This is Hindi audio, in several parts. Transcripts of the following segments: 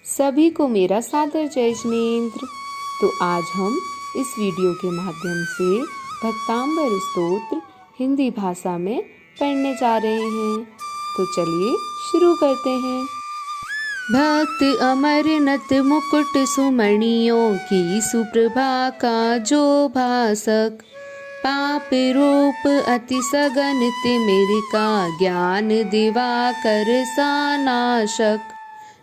सभी को मेरा सादर जय जिनेंद्र। तो आज हम इस वीडियो के माध्यम से भक्तांबर स्तोत्र हिंदी भाषा में पढ़ने जा रहे हैं। तो चलिए शुरू करते हैं। भक्त अमरनत मुकुट सुमणियों की सुप्रभा का जो भासक, पाप रूप अति सघन तिमिर का ज्ञान दिवाकर सा नाशक,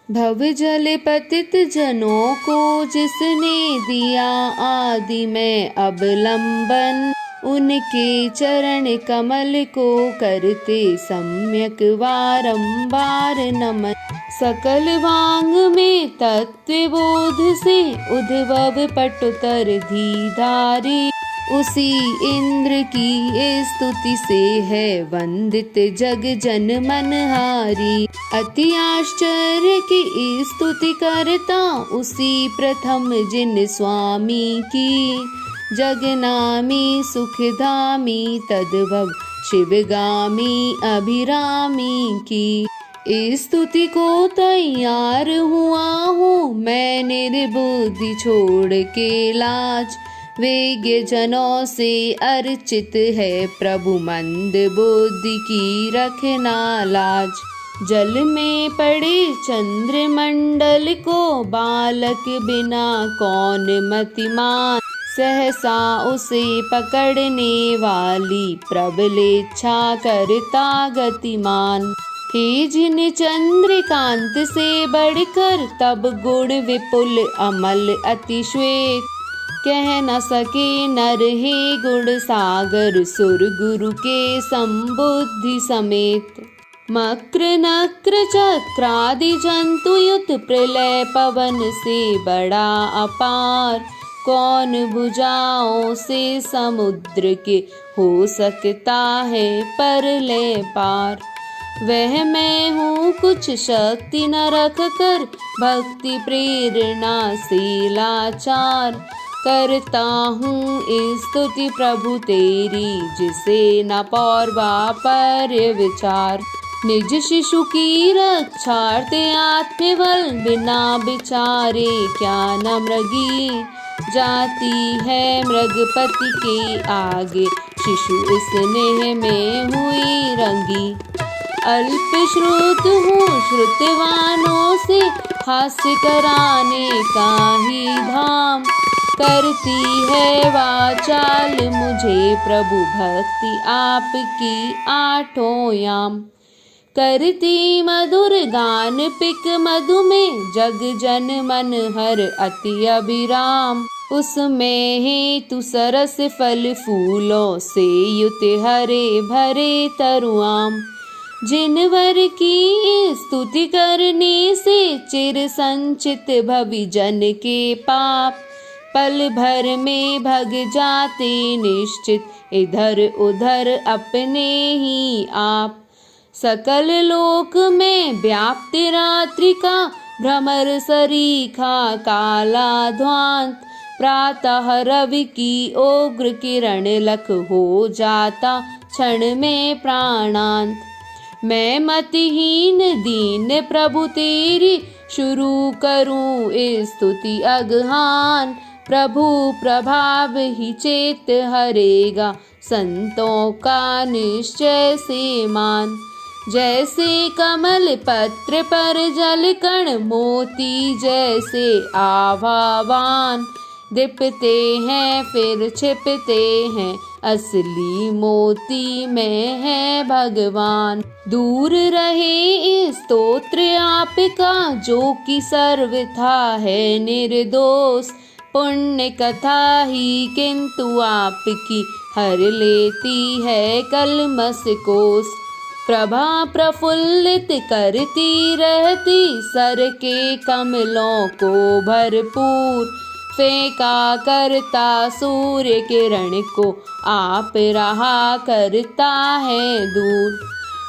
भव जल पतित जनों को जिसने दिया आदि में अवलंबन, उनके चरण कमल को करते सम्यक बारंबार नमन। सकल वांग में तत्वबोध से उद्भव पटुतर धीधारी, उसी इंद्र की स्तुति से है वंदित जग जन मनहारी। अति आश्चर्य की स्तुति करता उसी प्रथम जिन स्वामी की, जगनामी सुखधामी तद्भव शिवगामी अभिरामी की। इस स्तुति को तैयार हुआ हूँ मैं निर्बुद्धि छोड़ के लाज, वेज्ञ जनों से अर्चित है प्रभु मंद बुद्धि की रखना लाज। जल में पड़े चंद्रमंडल को बालक बिना कौन मतिमान, सहसा उसे पकड़ने वाली प्रबलेच्छा करता गतिमान। हे जिन चंद्रकांत से बढ़कर तब गुण विपुल अमल अति श्वेत, कह न सके नर हे गुण सागर सुर गुरु के संबुद्धि समेत। मक्र नक्र चक्रादि जंतु युत प्रलय पवन से बड़ा अपार, कौन भुजाओं से समुद्र के हो सकता है परलय पार। वह मैं हूँ कुछ शक्ति न रख कर भक्ति प्रेरणा से लाचार, करता हूँ स्तुति प्रभु तेरी जिसे न पौरवा पर विचार। निज शिशु की रक्षार्थे आत्मबल बिना विचारे क्या न मृगी, जाती है मृगपति के आगे शिशु स्नेह में हुई रंगी। अल्प श्रुत हूँ श्रुतवानों से हास्य कराने का ही धाम, करती है वाचाल मुझे प्रभु भक्ति आपकी आठों याम। करती मधुर गान पिक मधु में जग जन मन हर अति अभिराम, उसमें हेतु सरस फल फूलों से युत हरे भरे तरुआम। जिनवर की स्तुति करने से चिर संचित भवि जन के पाप, पल भर में भग जाते निश्चित इधर उधर अपने ही आप। सकल लोक में व्याप्ति रात्रि का भ्रमर सरीखा काला ध्वांत, प्रातः रवि की उग्र किरण लख हो जाता क्षण में प्राणांत। मैं मतिहीन दीन प्रभु तेरी शुरू करूं स्तुति अगहान, प्रभु प्रभाव ही चेत हरेगा संतों का निश्चय से मान। जैसे कमल पत्र पर जल कण मोती जैसे आभावान, दिपते हैं फिर छिपते हैं असली मोती में है भगवान। दूर रहे स्तोत्र आपका जो कि सर्वथा है निर्दोष, पुण्य कथा ही किंतु आपकी हर लेती है कलमस कोस। प्रभा प्रफुल्लित करती रहती सर के कमलों को भरपूर, फेंका करता सूर्य किरण को आप रहा करता है दूर।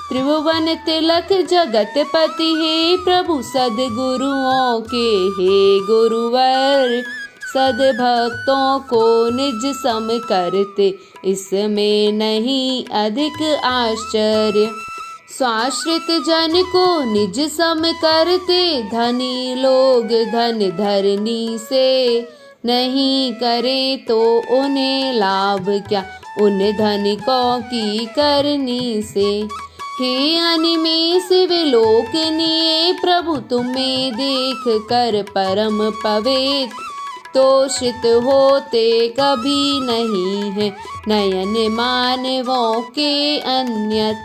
त्रिभुवन तिलक जगत पति हे प्रभु सद्गुरुओं के हे गुरुवर, सद्भक्तों को निज सम करते इसमें नहीं अधिक आश्चर्य। स्वाश्रित जन को निज सम करते, धनी लोग धन धरनी से। नहीं करे तो उन्हें लाभ क्या, उन धनिकों की करनी से। हे अनिमेष विलोकनीय प्रभु, तुम्हें देख कर परम पवित, तोषित होते कभी नहीं है नयन मानवों के अन्यत।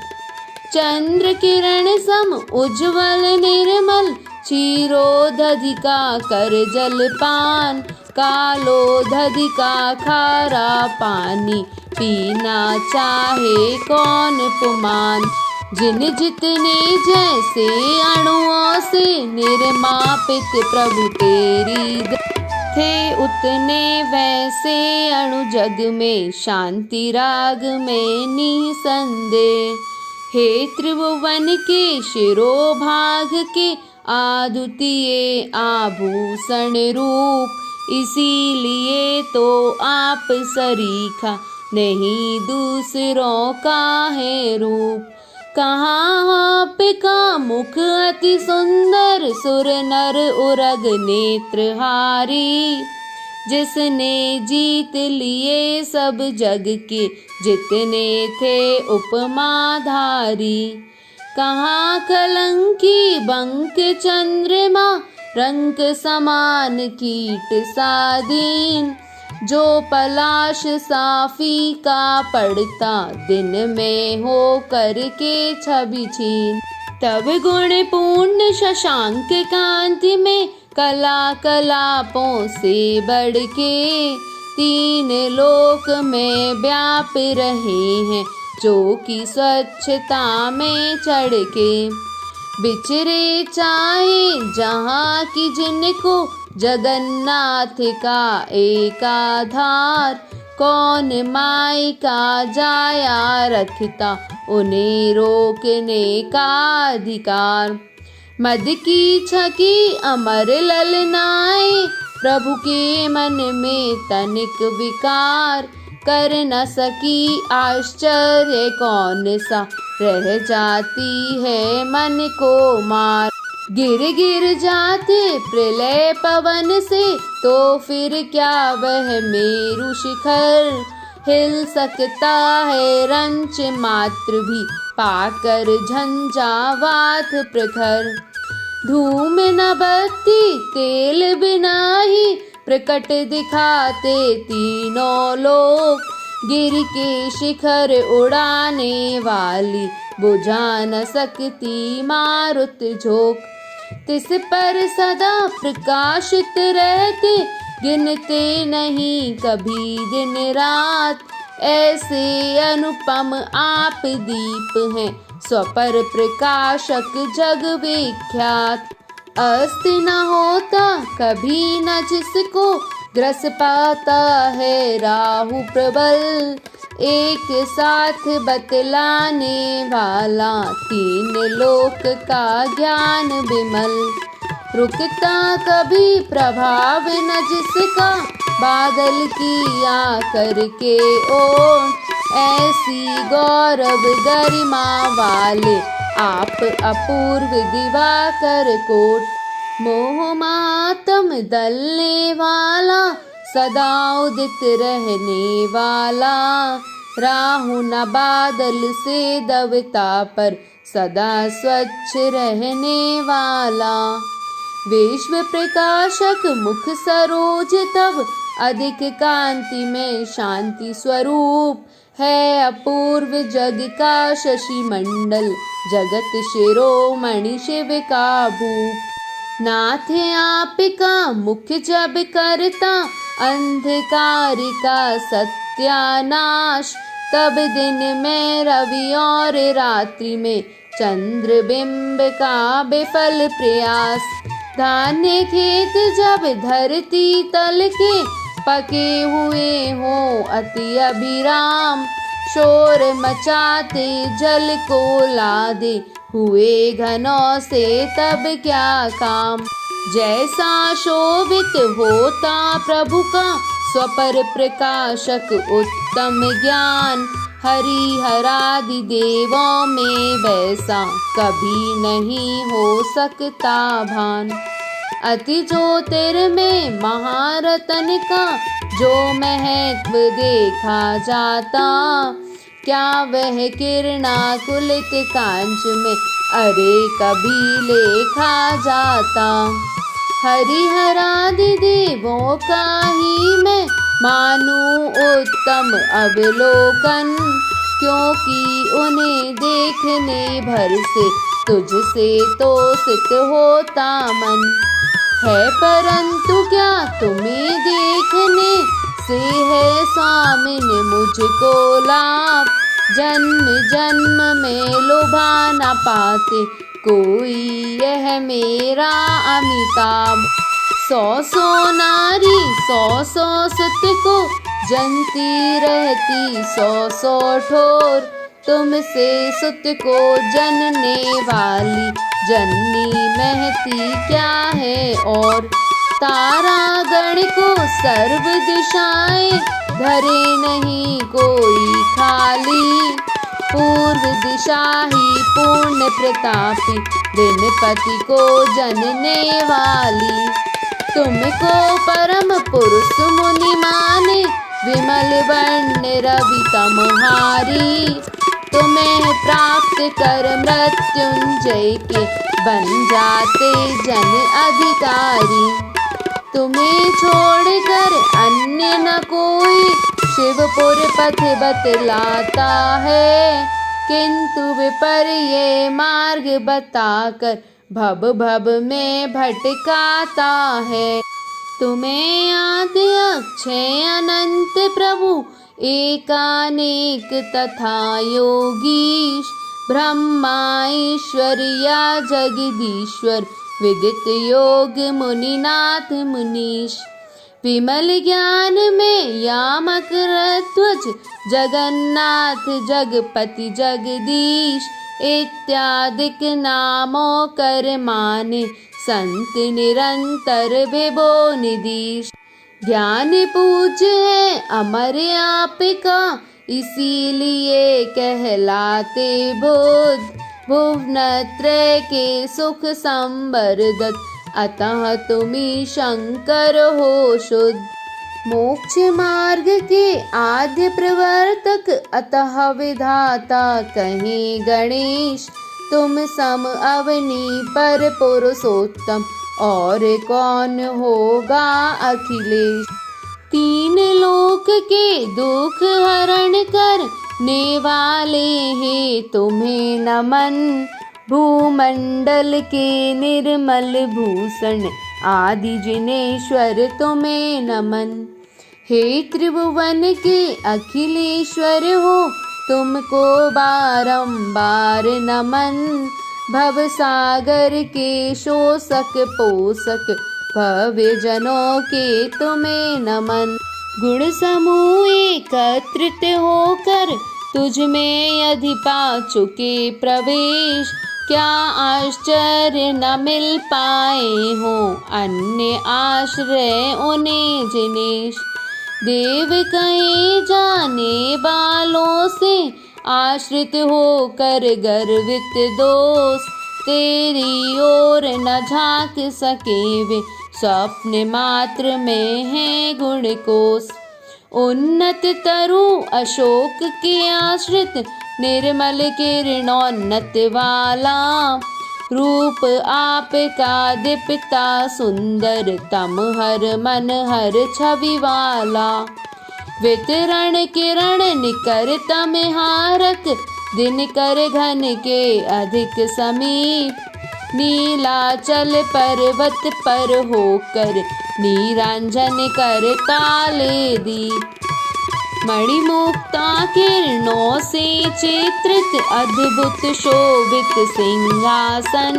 चंद्र किरण सम उज्ज्वल निर्मल, क्षीरोदधिका कर जलपान। कालोदधिका खारा पानी, पीना चाहे कौन पुमान। जिन जितने जैसे अणुओं से निर्मापित प्रभु तेरी थे, उतने वैसे अणु जग में शांति राग में निसंदेह। हे त्रिभुवन के शिरोभाग के अद्वितीय आभूषण रूप, इसीलिए तो आप सरीखा नहीं दूसरों का है रूप। कहाँ आपका मुख अति सुंदर, सुर नर उरग नेत्रहारी। जिसने जीत लिए सब जग के जितने थे उपमाधारी। कहाँ कलंकी बंक चंद्रमा, रंक समान कीट सादीन। जो पलाश साफी का पड़ता, दिन में हो करके छवि छीन। तब गुण पूर्ण शशांक कांति में, कला कलापों से बढ़ के। तीन लोक में व्याप रहे हैं, जो कि स्वच्छता में चढ़ के। बिचरे चाहे जहाँ की जिनको, जगन्नाथ का एक आधार। कौन माई का जाया रखता, उन्हें रोकने का अधिकार। मद की छकी अमर ललनाए, प्रभु के मन में तनिक विकार। कर न सकी आश्चर्य कौन सा, रह जाती है मन को मार। गिर गिर जाते प्रलय पवन से, तो फिर क्या वह मेरु शिखर। हिल सकता है रंच मात्र भी, पाकर झंझावात प्रखर। धूम न बत्ती तेल बिना ही, प्रकट दिखाते तीनों लोक। गिर के शिखर उड़ाने वाली, बुझा न सकती मारुत झोंक। तिस पर सदा प्रकाशित रहते, गिनते नहीं कभी दिन रात। ऐसे अनुपम आप दीप हैं, स्वपर प्रकाशक जग विख्यात। अस्ति न होता कभी न जिसको, ग्रस पाता है राहु प्रबल। एक साथ बतलाने वाला, तीन लोक का ज्ञान विमल। रुकता कभी प्रभाव न जिसका, बादल की आकर के ओर। ऐसी गौरव गरिमा वाले, आप अपूर्व दिवाकर कोट। मोह मातम दलने वाला, सदा उदित रहने वाला। राहु न बादल से दवता पर, सदा स्वच्छ रहने वाला। विश्व प्रकाशक मुख सरोज तब, अधिक कांति में शांति स्वरूप। है अपूर्व जग का शशि मंडल, जगत शिरोमणि शिव का भूप। नाथ आपका मुख जब करता, अंधकार का सत्यानाश। तब दिन में रवि और रात्रि में, चंद्र बिंब का विफल प्रयास। धान्य खेत जब धरती तल के, पके हुए हों अति अभिराम। शोर मचाते जल को लादे, हुए घनों से तब क्या काम। जैसा शोभित होता प्रभु का, स्वपर प्रकाशक उत्तम ज्ञान। हरिहरादि देवों में वैसा कभी नहीं हो सकता भान। अति ज्योतिर्मय महारतन का जो महत्व देखा जाता, क्या वह किरणाकुलित कांच में अरे कभी लेखा जाता। हरिहरादि देवों का ही मैं मानूं उत्तम अवलोकन, क्योंकि उन्हें देखने भर से तुझसे तोषित होता मन है। परंतु क्या तुम्हें देखने से है स्वामिन मुझको लाभ, जन्म जन्म में लुभा न पाते कोई यह मेरा अमिताभ। सौ नारी सौ सुत को जनती रहती सौ ठोर, तुमसे सुत को जनने वाली जननी महती क्या है और। तारागण को सर्व दिशाएं धरे नहीं कोई खाली, पूर्व दिशा ही पूर्ण प्रतापी दिनपति को जनने वाली। तुमको परम पुरुष मुनि माने विमल वर्ण रवि तमहारी, तुम्हें प्राप्त कर मृत्युंजय के बन जाते जन अधिकारी। तुम्हें छोड़कर अन्य न कोई शिवपुर पथ बतलाता है, किंतु विपर्य मार्ग बताकर भव भव में भटकाता है। तुम्हें आदि अक्षय अनंत प्रभु एकानेक तथा योगीश, ब्रह्मा ईश्वर या जगदीश्वर विदित योग मुनिनाथ मुनीश। विमल ज्ञान में यामक ध्वज जगन्नाथ जगपति जगदीश, इत्यादिक नामों कर माने संत निरंतर विभो निधीश। ज्ञान पूज्य है अमर आपका, इसीलिए कहलाते बुद्ध। भुवनत्रय के सुख संवर्धक, अतः तुम्ही शंकर हो शुद्ध। मोक्ष मार्ग के आद्य प्रवर्तक, अतः विधाता कहें गणेश। तुम सम अवनी पर पुरुषोत्तम, और कौन होगा अखिलेश। तीन लोक के दुख हरण करने वाले हैं तुम्हें नमन, भूमंडल के निर्मल भूषण आदि जिनेश्वर तुम्हें नमन। हे त्रिभुवन के अखिलेश्वर हो तुमको बारंबार नमन, भव सागर के शोषक पोषक भव्य जनों के तुम्हें नमन। गुण समूह एकत्रित होकर तुझ में अधिपा चुके प्रवेश, क्या आश्चर्य न मिल पाए हो अन्य आश्रय उन्हें जिनेश। देव कहे जाने वालों से आश्रित होकर गर्वित दोष, तेरी ओर न झांक सके वे स्वप्न मात्र में है गुण कोश। उन्नत तरु अशोक के आश्रित निर्मल किरणोन्नत वाला, रूप आपका दीप्ता सुंदर तम हर मन हर छवि वाला। वितरण किरण निकर तम हारक, दिन कर घन के अधिक समीप। नीलाचल पर्वत पर होकर नीरांजन कर ताले दीप। मणिमुक्ता किरणों से चित्रित अद्भुत शोभित सिंहासन,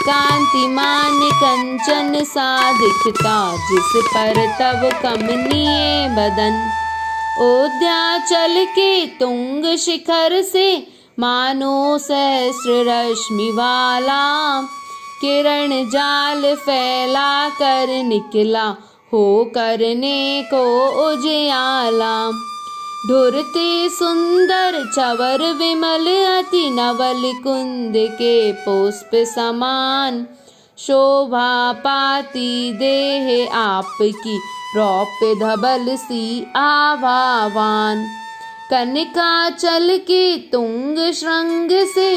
कांतिमान कंचन सा दिखता जिस पर तब कमनीय बदन। उद्याचल के तुंग शिखर से मानो सहस्र रश्मि वाला, किरण जाल फैला कर निकला हो करने को उजियाला। ढुरते सुंदर चवर विमल अति नवल कुंद के पुष्प समान, शोभा पाती देह आपकी रौप धबल सी आभावान। कनकाचल के तुंग श्रृंग से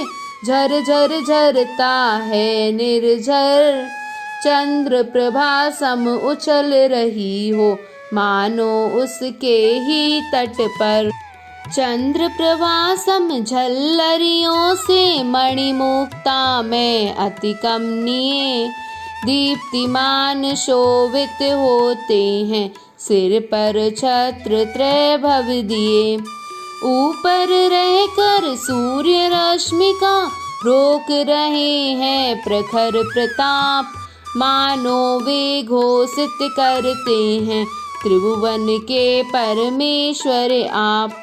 झर झर झरता है निर्झर, चंद्र प्रभा सम उछल रही हो मानो उसके ही तट पर। चंद्र प्रभा सम झल्लरियों से मणिमुक्ता में अति कमनीय, दीप्तिमान शोभित होते हैं सिर पर छत्र त्रैभव दिए। ऊपर रहकर सूर्य रश्मि का रोक रहे हैं प्रखर प्रताप, मानो वे घोषित करते हैं त्रिभुवन के परमेश्वर आप।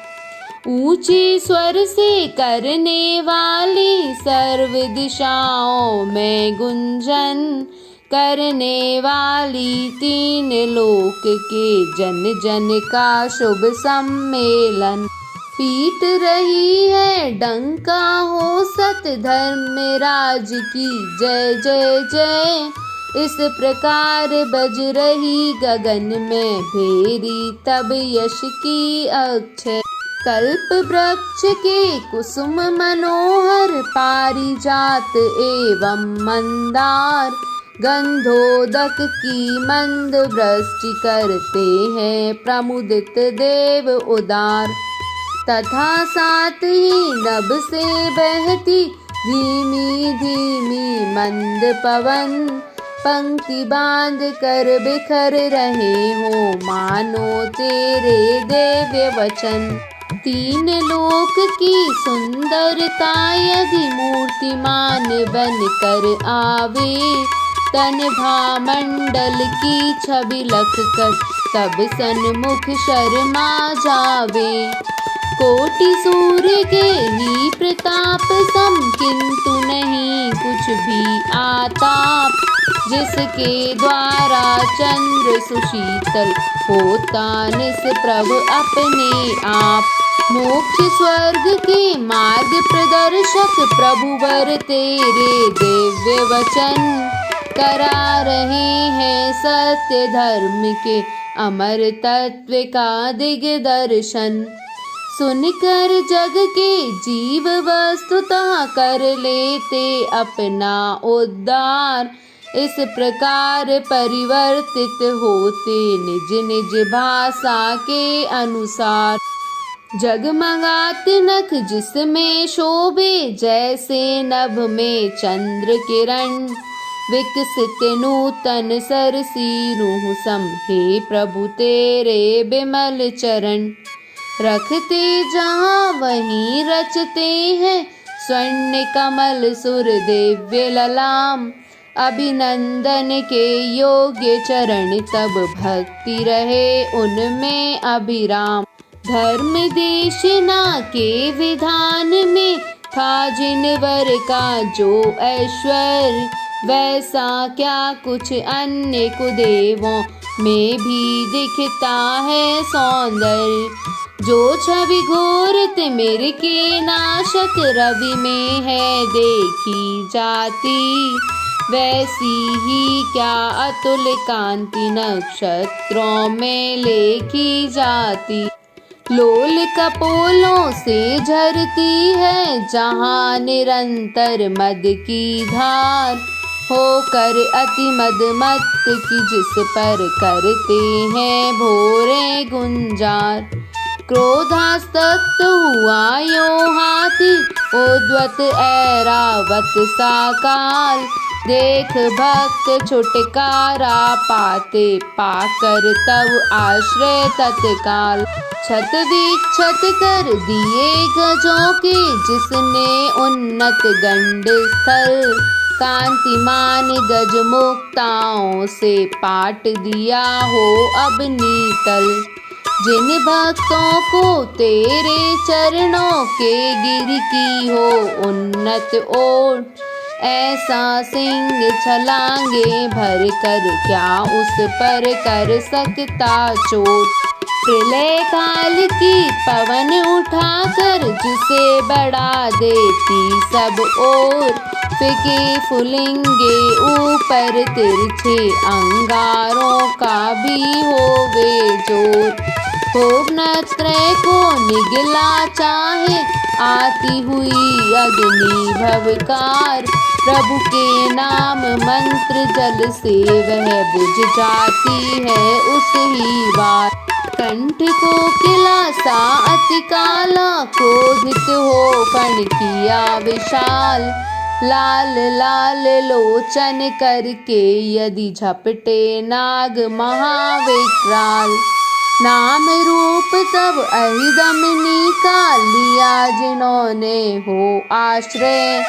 ऊंचे स्वर से करने वाली सर्व दिशाओं में गुंजन, करने वाली तीन लोक के जन जन का शुभ सम्मेलन। पीट रही है डंका हो सत धर्मराज की जय जय जय, इस प्रकार बज रही गगन में भेरी तब यश की अक्षय। कल्प वृक्ष के कुसुम मनोहर पारिजात एवं मंदार, गंधोदक की मंद वृष्टि करते हैं प्रमुदित देव उदार। तथा साथ ही नभ से बहती धीमी धीमी मंद पवन, पंक्ति बांध कर बिखर रहे हो मानो तेरे दिव्य वचन। तीन लोक की सुंदरता यदि मूर्तिमान बन कर आवे, तन भामंडल की छवि लख कर तब सन्मुख शर्मा जावे। कोटि सूर्य के ही प्रताप सम किंतु नहीं कुछ भी आताप, जिसके द्वारा चंद्र सुशीतल होता निष्प्रभ अपने आप। मोक्ष स्वर्ग के मार्ग प्रदर्शक प्रभुवर तेरे दिव्य वचन, करा रहे हैं सत्य धर्म के अमर तत्व का दिग्दर्शन। सुनकर जग के जीव वस्तुतः कर लेते अपना उद्धार, इस प्रकार परिवर्तित होते निज निज भाषा के अनुसार। जगमगाते नख जिसमें शोभे जैसे नभ में चंद्र किरण, विकसित नूतन सरसी रूह सम हे प्रभु तेरे बिमल चरण। रखते जहाँ वहीं रचते हैं स्वर्ण कमल सुर दिव्य ललाम, अभिनंदन के योग्य चरण तब भक्ति रहे उनमें अभिराम। धर्म देशना के विधान में था जिनवर का जो ऐश्वर्य, वैसा क्या कुछ अन्य कुदेवों में भी दिखता है सौंदर्य। जो छवि घोर तिमिर के नाशक रवि में है देखी जाती, वैसी ही क्या अतुल कांति नक्षत्रों में लेखी जाती। लोल कपोलों से झरती है जहाँ निरंतर मद की धार, होकर अति मदमत्त की जिस पर करते हैं भोरे गुंजार। क्रोधास्तप्त हुआ यो हाथी उद्वत ऐरावत सा काल, देख भक्त छुटकारा पाते पाकर तब आश्रय तत्काल। छत विक्षत कर दिए गजों के जिसने उन्नत गंड स्थल, कांतिमान गज मुक्ताओं से पाट दिया हो अब नीतल। जिन भक्तों को तेरे चरणों के गिर की हो उन्नत ओट, ऐसा सिंह छलांगे भर कर क्या उस पर कर सकता चोट। प्रलय काल की पवन उठाकर जिसे बढ़ा देती सब ओर, फिके फुलेंगे ऊपर तिरछे अंगारों का भी होवे जोर। भुवनत्रय को निगला चाहे आती हुई अग्नि भवकार, प्रभु के नाम मंत्र जल से वह बुझ जाती है उस ही बार। कंठ को किला सा अति काला, क्रोधित हो फण किया विशाल, लाल लाल लोचन करके यदि झपटे नाग महाविकराल। नाम रूप तब अहिदमनी का लिया जिन्होंने हो आश्रय,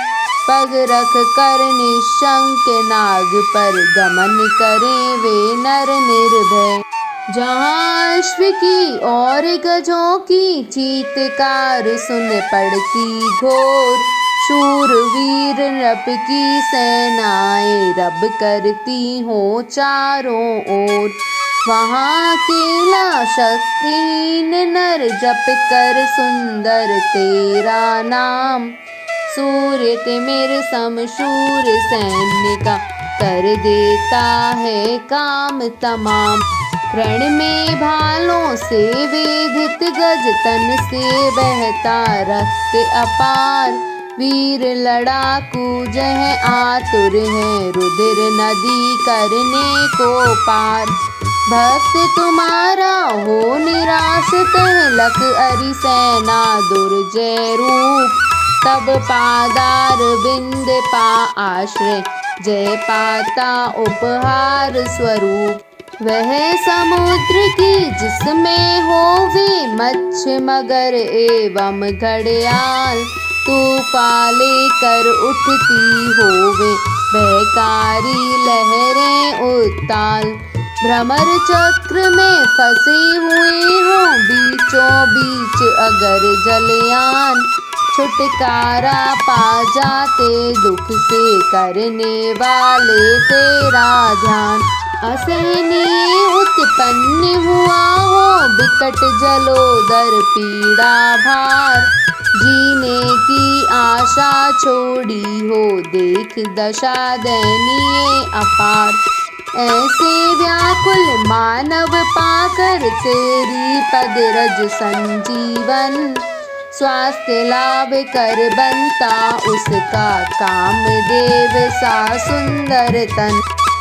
पग रख कर निशंक नाग पर गमन करे वे नर निर्भय। जहाँ अश्व की और गजों की चीत्कार सुन पड़ती घोर, शूरवीर नृप की सेनाएं रब करती हो चारों ओर। वहाँ अकेला शक्तिहीन नर जप कर सुंदर तेरा नाम, सूर्य तिमिर सम शूर सैन्य का कर देता है काम तमाम। रण में भालों से वेधित गज तन से बहता रक्त अपार, वीर लड़ाकू जह आतुर है रुधिर नदी करने को पार। भक्त तुम्हारा हो निराश तह लख अरि सेना दुर्जय रूप, तब पादार बिंद पा आश्रय जय पाता उपहार स्वरूप। वह समुद्र की जिसमें होवे मच्छ मगर एवं घड़ियाल, तूफान लेकर उठती होवे बहकारी लहरें उत्ताल। भ्रमर चक्र में फंसे हुए हो बीचों बीच अगर जलयान, छुटकारा पा जाते दुख से करने वाले तेरा ध्यान। असहनीय उत्पन्न हुआ हो विकट जलोदर पीड़ा भार, जीने की आशा छोड़ी हो देख दशा दयनीय अपार। ऐसे व्याकुल मानव पाकर तेरी पद रज संजीवन, स्वास्थ्य लाभ कर बनता उसका काम देव सा सुंदर तन।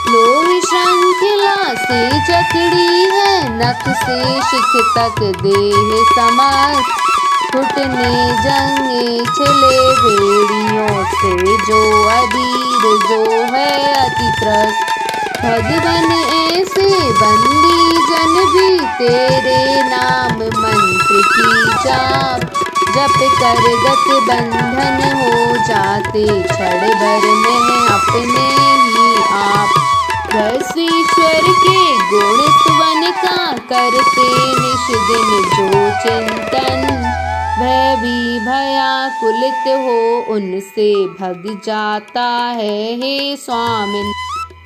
लोही श्रृंखला से जकड़ी है नख से शिख तक देह समस्त, घुटने जंगे छिले बेड़ियों से जो अधीर जो है अति त्रस्त। भगवन ऐसे बंदी जन भी तेरे नाम मंत्र की जाप, जप कर गत बंधन हो जाते क्षण भर में अपने ही आप। ईश्वर के गुण स्तवन का करते निश दिन जो चिंतन, वह भी भयाकुलित हो उनसे भग जाता है हे स्वामिन।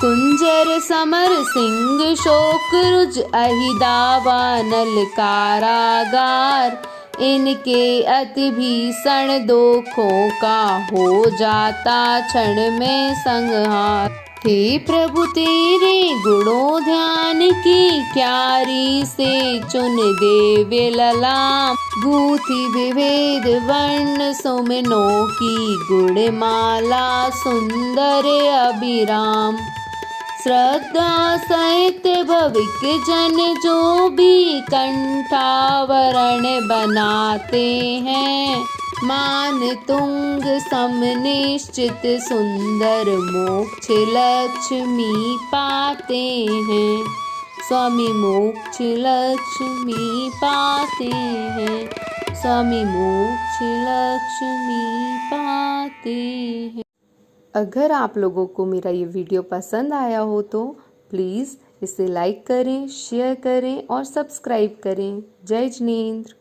कुंजर समर सिंह शोक रुज अहिदावा नल कारागार, इनके अति भीषण दोखों का हो जाता क्षण में संहार। हे प्रभु तेरे गुणों ध्यान की क्यारी से चुन दे विललाम, गूथी विभेद वर्ण सुमनों की गुणमाला सुंदर अभिराम। श्रद्धा सहित भविक जन जो भी कंठावरण बनाते हैं, मान तुंग सम निश्चित सुंदर मोक्ष लक्ष्मी पाते हैं। स्वामी मोक्ष लक्ष्मी पाते हैं, स्वामी मोक्ष लक्ष्मी पाते हैं। अगर आप लोगों को मेरा ये वीडियो पसंद आया हो तो प्लीज़ इसे लाइक करें, शेयर करें और सब्सक्राइब करें। जय जिनेंद्र।